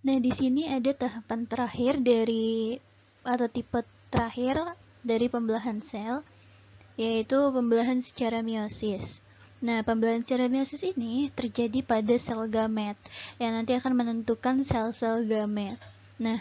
Nah, di sini ada tahapan terakhir atau tipe terakhir dari pembelahan sel, yaitu pembelahan secara meiosis. Nah, pembelahan secara meiosis ini terjadi pada sel gamet yang nanti akan menentukan sel-sel gamet. Nah,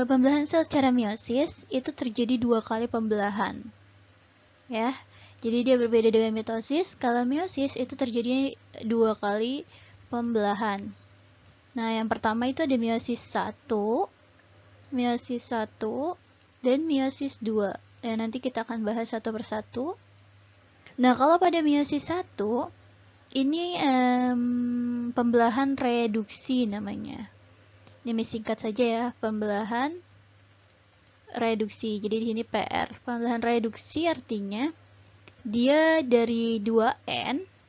pembelahan sel secara meiosis itu terjadi 2 kali pembelahan. Ya. Jadi dia berbeda dengan mitosis. Kalau meiosis itu terjadi 2 kali pembelahan. Nah, yang pertama itu ada meiosis 1, dan meiosis 2. Dan nanti kita akan bahas satu persatu. Nah, kalau pada meiosis 1, ini pembelahan reduksi namanya. Ini singkat saja ya, pembelahan reduksi. Jadi di sini PR. Pembelahan reduksi artinya dia dari 2N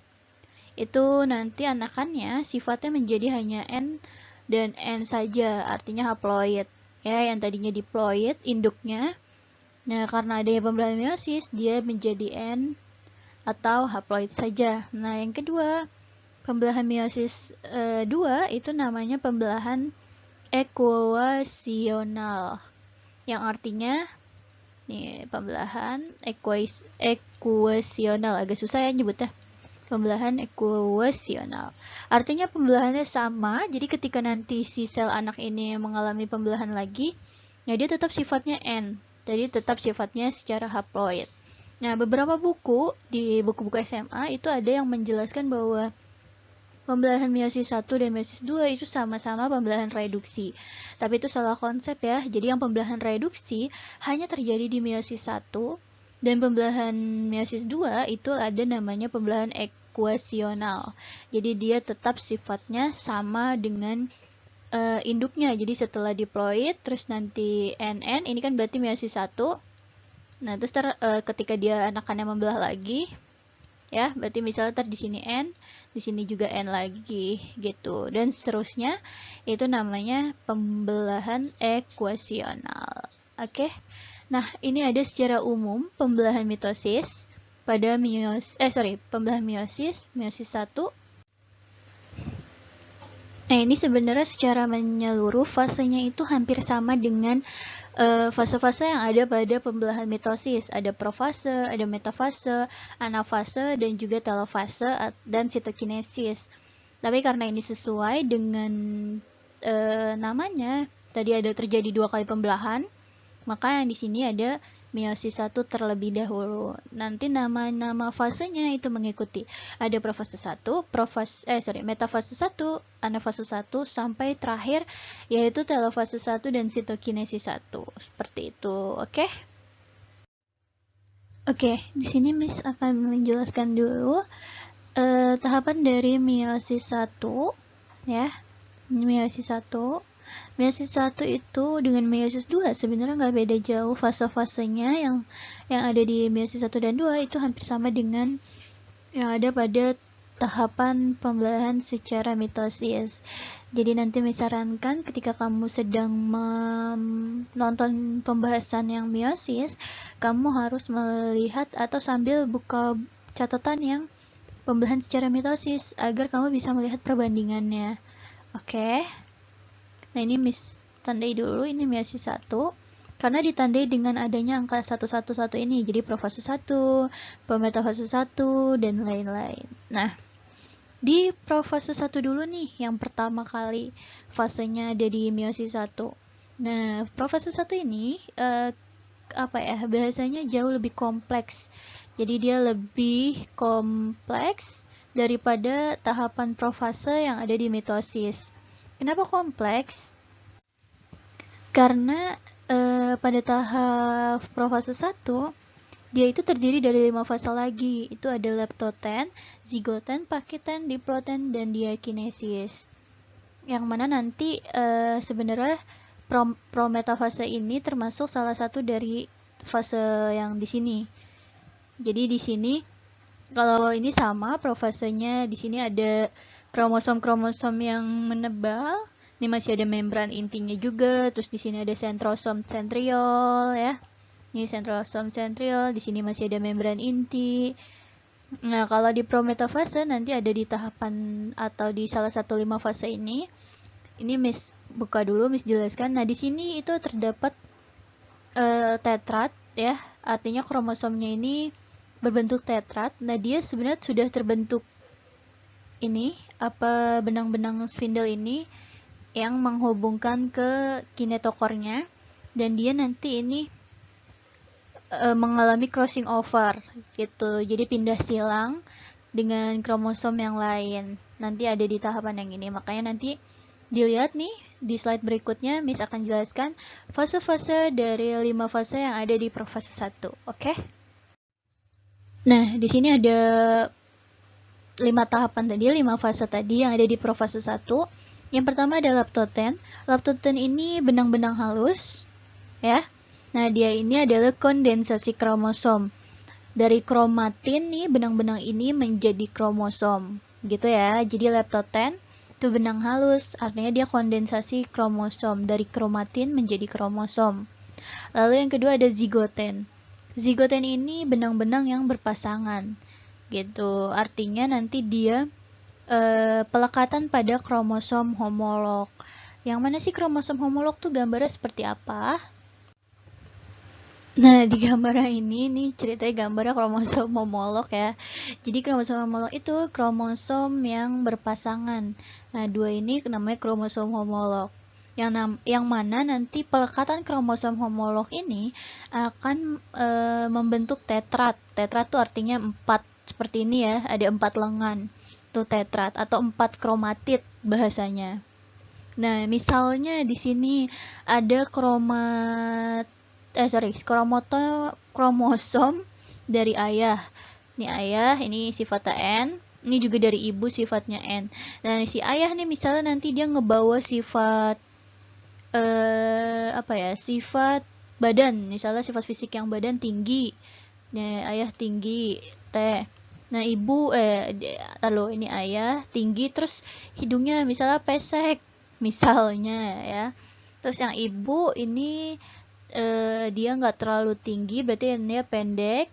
itu nanti anakannya sifatnya menjadi hanya N dan N saja, artinya haploid. Ya, yang tadinya diploid induknya. Nah, karena adanya pembelahan meiosis, dia menjadi N atau haploid saja. Nah, yang kedua, pembelahan meiosis 2 itu namanya pembelahan ekuasional. Yang artinya nih, pembelahan ekuasional, agak susah ya nyebutnya. Pembelahan ekuasional. Artinya pembelahannya sama, jadi ketika nanti si sel anak ini mengalami pembelahan lagi, ya dia tetap sifatnya N. Jadi tetap sifatnya secara haploid. Nah, beberapa buku di buku-buku SMA itu ada yang menjelaskan bahwa pembelahan meiosis 1 dan meiosis 2 itu sama-sama pembelahan reduksi. Tapi itu salah konsep ya. Jadi yang pembelahan reduksi hanya terjadi di meiosis 1 dan pembelahan meiosis 2 itu ada namanya pembelahan ekuasional. Jadi dia tetap sifatnya sama dengan induknya. Jadi setelah diploid terus nanti NN ini kan berarti meiosis 1. Nah, terus ketika dia anakannya membelah lagi ya, berarti misalnya di sini N, di sini juga N lagi gitu. Dan seterusnya itu namanya pembelahan ekuasional. Oke. Nah, ini ada secara umum pembelahan mitosis pada pembelahan meiosis 1. Nah, ini sebenarnya secara menyeluruh fasenya itu hampir sama dengan fase-fase yang ada pada pembelahan mitosis. Ada profase, ada metafase, anafase, dan juga telofase dan sitokinesis. Tapi karena ini sesuai dengan namanya, tadi ada terjadi 2 kali pembelahan, maka yang di sini ada meiosis 1 terlebih dahulu. Nanti nama-nama fasenya itu mengikuti. Ada profase 1, metafase 1, anafase 1 sampai terakhir yaitu telofase 1 dan sitokinesis 1. Seperti itu, oke? Oke, di sini Miss akan menjelaskan dulu tahapan dari meiosis 1 ya. Meiosis 1. Meiosis 1 itu dengan meiosis 2 sebenarnya nggak beda jauh, fase-fasenya yang ada di meiosis 1 dan 2 itu hampir sama dengan yang ada pada tahapan pembelahan secara mitosis. Jadi nanti misalkan ketika kamu sedang menonton pembahasan yang meiosis, kamu harus melihat atau sambil buka catatan yang pembelahan secara mitosis agar kamu bisa melihat perbandingannya. Oke. Nah, ini Miss tandai dulu, ini meiosis 1. Karena ditandai dengan adanya angka 111 ini, jadi profase 1, pemetafase 1, dan lain-lain. Nah, di profase 1 dulu nih, yang pertama kali fasenya ada di meiosis 1. Nah, profase 1 ini, bahasanya jauh lebih kompleks. Jadi dia lebih kompleks daripada tahapan profase yang ada di mitosis. Kenapa kompleks? Karena pada tahap profase 1 dia itu terdiri dari 5 fase lagi. Itu ada leptoten, zigoten, paketen, diploten, dan diakinesis. Yang mana nanti sebenarnya prometafase ini termasuk salah satu dari fase yang di sini. Jadi di sini kalau ini sama profasenya, di sini ada kromosom-kromosom yang menebal. Ini masih ada membran intinya juga. Terus di sini ada sentrosom sentriol ya. Ini sentrosom sentriol, di sini masih ada membran inti. Nah, kalau di prometafase nanti ada di tahapan atau di salah satu 5 fase ini Ini Miss buka dulu, Miss jelaskan. Nah, di sini itu terdapat tetrat ya, artinya kromosomnya ini berbentuk tetrat. Nah, dia sebenarnya sudah terbentuk ini benang-benang spindle ini yang menghubungkan ke kinetokornya, dan dia nanti ini mengalami crossing over gitu. Jadi pindah silang dengan kromosom yang lain. Nanti ada di tahapan yang ini. Makanya nanti dilihat nih di slide berikutnya, Miss akan jelaskan fase-fase dari 5 fase yang ada di profase 1. Oke? Nah, di sini ada 5 tahapan tadi, 5 fase tadi yang ada di profase 1. Yang pertama adalah laptoten. Laptoten ini benang-benang halus, ya. Nah, dia ini adalah kondensasi kromosom. Dari kromatin nih, benang-benang ini menjadi kromosom. Gitu ya. Jadi leptoten itu benang halus, artinya dia kondensasi kromosom. Dari kromatin menjadi kromosom. Lalu yang kedua ada zigoten. Zigoten ini benang-benang yang berpasangan. Gitu. Artinya nanti dia pelekatan pada kromosom homolog. Yang mana sih kromosom homolog tuh gambarnya seperti apa? Nah, di gambar ini nih ceritanya gambarnya kromosom homolog ya. Jadi kromosom homolog itu kromosom yang berpasangan. Nah, dua ini namanya kromosom homolog. Yang mana nanti pelekatan kromosom homolog ini akan membentuk tetrat. Tetrat tuh artinya 4 seperti ini ya, ada 4 lengan. Tuh tetrat atau 4 kromatid bahasanya. Nah, misalnya di sini ada kromosom dari ayah. Ini ayah, ini sifatnya N. Ini juga dari ibu sifatnya N. Nah, si ayah nih misalnya nanti dia ngebawa sifat sifat badan. Misalnya sifat fisik yang badan tinggi. Nah, ayah tinggi, T. Nah, ibu ini ayah tinggi terus hidungnya misalnya pesek misalnya ya. Terus yang ibu ini dia nggak terlalu tinggi, berarti dia pendek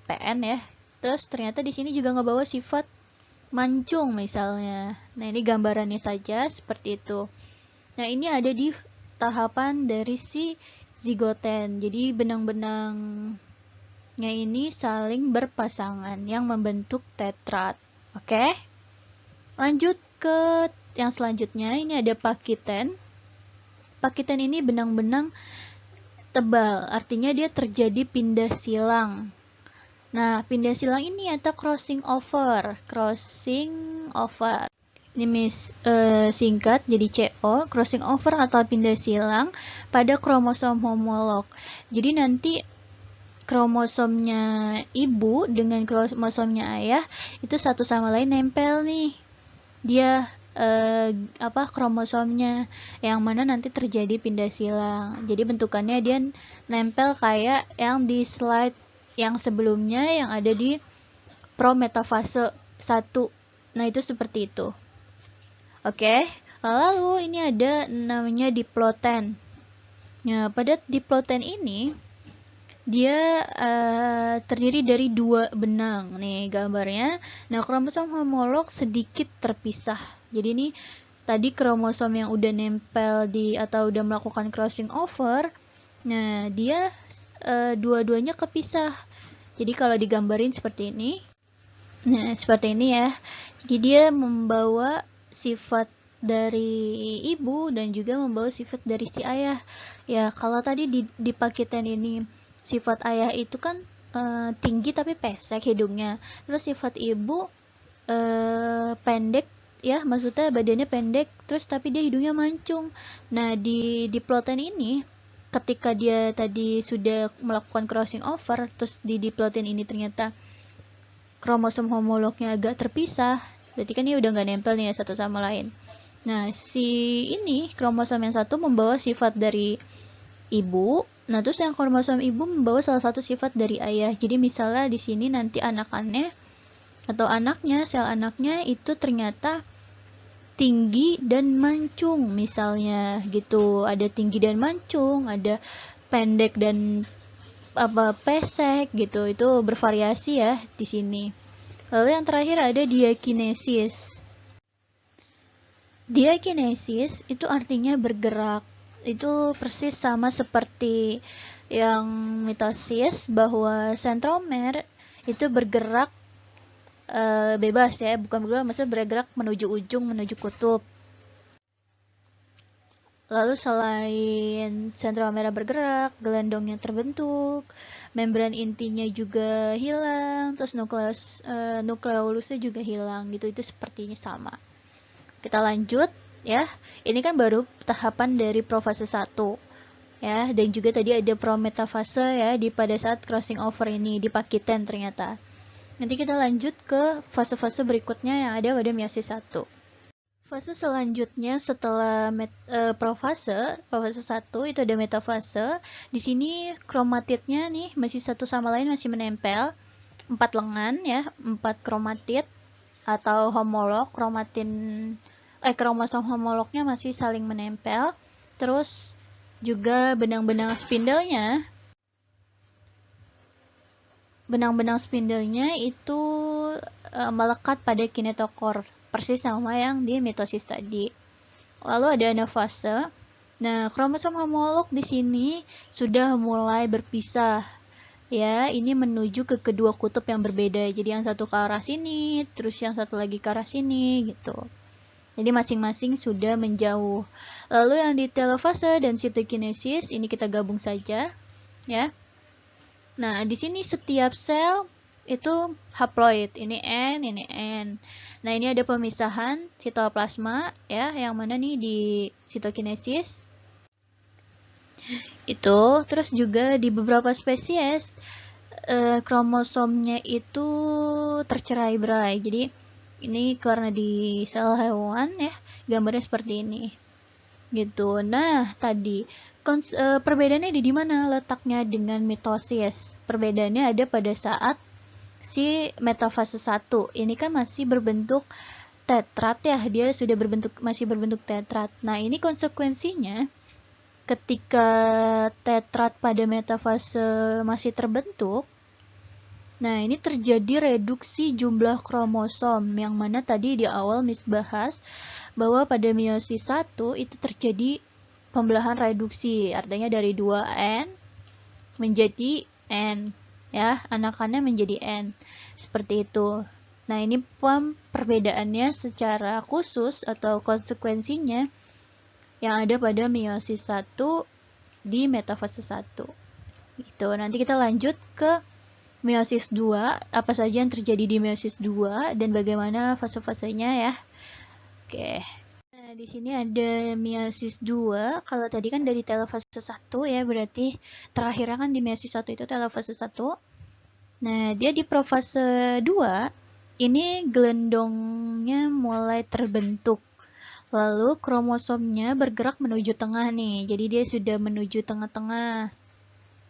PN ya. Terus ternyata di sini juga ngebawa sifat mancung misalnya. Nah, ini gambarannya saja seperti itu. Nah, ini ada di tahapan dari si zigoten. Jadi benang-benangnya ini saling berpasangan yang membentuk tetrat. Oke? Lanjut ke yang selanjutnya, ini ada pakiten. Pakiten ini benang-benang tebal, artinya dia terjadi pindah silang. Nah, pindah silang ini atau crossing over. Ini Miss singkat jadi CO, crossing over atau pindah silang pada kromosom homolog. Jadi nanti kromosomnya ibu dengan kromosomnya ayah itu satu sama lain nempel nih. Dia kromosomnya yang mana nanti terjadi pindah silang. Jadi bentukannya dia nempel kayak yang di slide yang sebelumnya yang ada di prometafase 1. Nah, itu seperti itu. Oke. Lalu ini ada namanya diploten. Nah, pada diploten ini dia terdiri dari 2 benang nih gambarnya. Nah, kromosom homolog sedikit terpisah. Jadi ini tadi kromosom yang udah nempel atau udah melakukan crossing over. Nah, dia dua-duanya kepisah. Jadi kalau digambarin seperti ini. Nah, seperti ini ya. Jadi dia membawa sifat dari ibu dan juga membawa sifat dari si ayah. Ya, kalau tadi di paketan ini sifat ayah itu kan tinggi tapi pesek hidungnya. Terus sifat ibu pendek ya, maksudnya badannya pendek terus tapi dia hidungnya mancung. Nah, di diploten ini ketika dia tadi sudah melakukan crossing over, terus di diploten ini ternyata kromosom homolognya agak terpisah, berarti kan dia udah nggak nempel nih ya satu sama lain. Nah, si ini kromosom yang satu membawa sifat dari ibu. Nah, terus yang kromosom ibu membawa salah satu sifat dari ayah. Jadi misalnya di sini nanti anakannya atau anaknya, sel anaknya itu ternyata tinggi dan mancung misalnya gitu. Ada tinggi dan mancung, ada pendek dan pesek gitu. Itu bervariasi ya di sini. Lalu yang terakhir ada diakinesis. Diakinesis itu artinya bergerak. Itu persis sama seperti yang mitosis, bahwa sentromer itu bergerak bebas ya, bukan bergerak, maksudnya bergerak menuju ujung, menuju kutub. Lalu selain sentromer bergerak, gelendongnya terbentuk, membran intinya juga hilang, terus nukleolusnya juga hilang gitu. Itu sepertinya sama. Kita lanjut ya. Ini kan baru tahapan dari profase 1 ya, dan juga tadi ada prometafase ya di pada saat crossing over ini di pakiten ternyata. Nanti kita lanjut ke fase-fase berikutnya yang ada pada meiosis 1. Fase selanjutnya setelah profase 1 itu ada metafase. Di sini kromatidnya nih masih satu sama lain masih menempel. 4 lengan ya, 4 kromatid atau homolog, kromosom homolognya masih saling menempel. Terus juga benang-benang spindelnya itu melekat pada kinetokor, persis sama yang di mitosis tadi. Lalu ada anafase. Nah, kromosom homolog di sini sudah mulai berpisah. Ya, ini menuju ke kedua kutub yang berbeda. Jadi yang satu ke arah sini, terus yang satu lagi ke arah sini gitu. Jadi masing-masing sudah menjauh. Lalu yang di telofase dan sitokinesis ini kita gabung saja, ya. Nah, di sini setiap sel itu haploid, ini N, ini N. Nah, ini ada pemisahan sitoplasma ya, yang mana nih di sitokinesis. Itu terus juga di beberapa spesies kromosomnya itu tercerai-berai. Jadi ini karena di sel hewan ya, gambarnya seperti ini. Gitu. Nah, tadi perbedaannya di mana letaknya dengan mitosis? Perbedaannya ada pada saat si metafase 1. Ini kan masih berbentuk tetrat ya, dia sudah masih berbentuk tetrat. Nah, ini konsekuensinya ketika tetrat pada metafase masih terbentuk. Nah, ini terjadi reduksi jumlah kromosom yang mana tadi di awal Miss bahas bahwa pada meiosis 1 itu terjadi pembelahan reduksi, artinya dari 2N menjadi N ya, anakannya menjadi N. Seperti itu. Nah, ini perbedaannya secara khusus atau konsekuensinya yang ada pada meiosis 1 di metafase 1. Gitu. Nanti kita lanjut ke meiosis 2, apa saja yang terjadi di meiosis 2 dan bagaimana fase-fasenya ya. Oke. Nah, di sini ada meiosis 2. Kalau tadi kan dari telofase 1 ya, berarti terakhirnya kan di meiosis 1 itu telofase 1. Nah, dia di profase 2 ini gelendongnya mulai terbentuk. Lalu kromosomnya bergerak menuju tengah nih. Jadi dia sudah menuju tengah-tengah.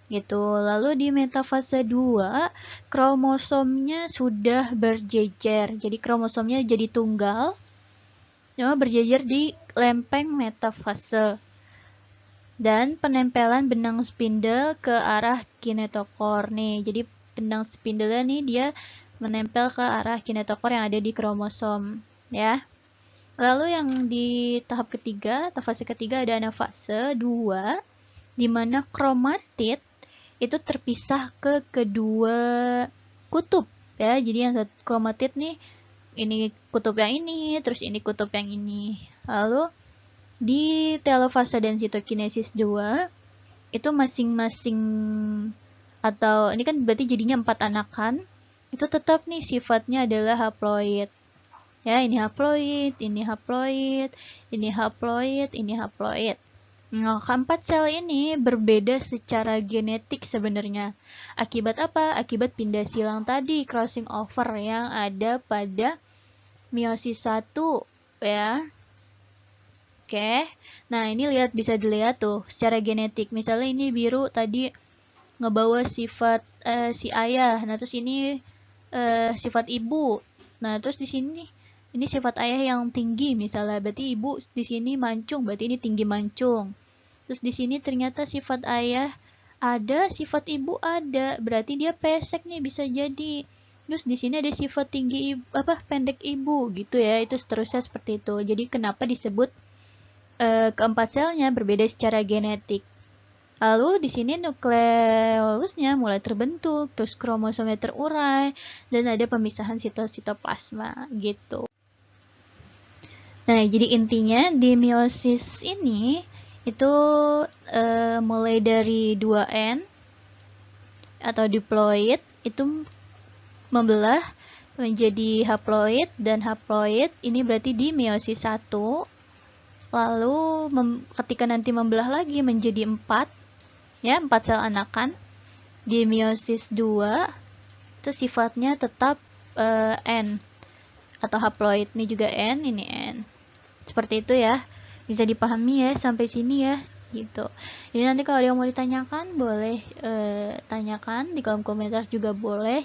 Gitu. Lalu di metafase 2, kromosomnya sudah berjejer. Jadi kromosomnya jadi tunggal. Cuma berjejer di lempeng metafase. Dan penempelan benang spindle ke arah kinetokor nih. Jadi benang spindle nih dia menempel ke arah kinetokor yang ada di kromosom, ya. Lalu yang di tahap ketiga, fase ketiga ada anafase 2, di mana kromatid itu terpisah ke kedua kutub, ya. Jadi yang kromatid nih, ini kutub yang ini, terus ini kutub yang ini. Lalu di telofase dan sitokinesis 2 itu masing-masing, atau ini kan berarti jadinya 4 anakan, itu tetap nih sifatnya adalah haploid. Ya, ini haploid, ini haploid, ini haploid, ini haploid. Nah, keempat sel ini berbeda secara genetik sebenarnya. Akibat apa? Akibat pindah silang tadi, crossing over yang ada pada meiosis 1 ya. Oke. Nah, ini bisa dilihat tuh secara genetik. Misalnya ini biru tadi ngebawa sifat si ayah. Nah, terus ini sifat ibu. Nah, terus di sini ini sifat ayah yang tinggi misalnya. Berarti ibu di sini mancung, berarti ini tinggi mancung. Terus di sini ternyata sifat ayah ada, sifat ibu ada. Berarti dia pesek nih bisa jadi. Terus di sini ada sifat tinggi pendek ibu gitu ya. Itu seterusnya seperti itu. Jadi kenapa disebut keempat selnya berbeda secara genetik. Lalu di sini nukleusnya mulai terbentuk, terus kromosomnya terurai, dan ada pemisahan sitoplasma gitu. Nah, jadi intinya di meiosis ini itu mulai dari 2N atau diploid itu membelah menjadi haploid, dan haploid ini berarti di meiosis 1. Lalu ketika nanti membelah lagi menjadi 4, ya 4 sel anakan. Di meiosis 2 itu sifatnya tetap N atau haploid. Ini juga N, ini N. Seperti itu ya. Bisa dipahami ya sampai sini ya gitu. Jadi nanti kalau ada yang mau ditanyakan boleh tanyakan di kolom komentar juga boleh,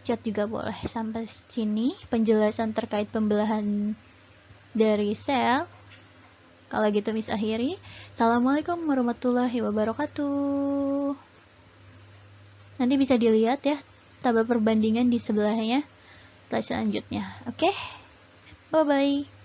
chat juga boleh. Sampai sini penjelasan terkait pembelahan dari sel. Kalau gitu Miss akhiri. Assalamualaikum warahmatullahi wabarakatuh. Nanti bisa dilihat ya tabel perbandingan di sebelahnya slide selanjutnya. Oke? Bye-bye.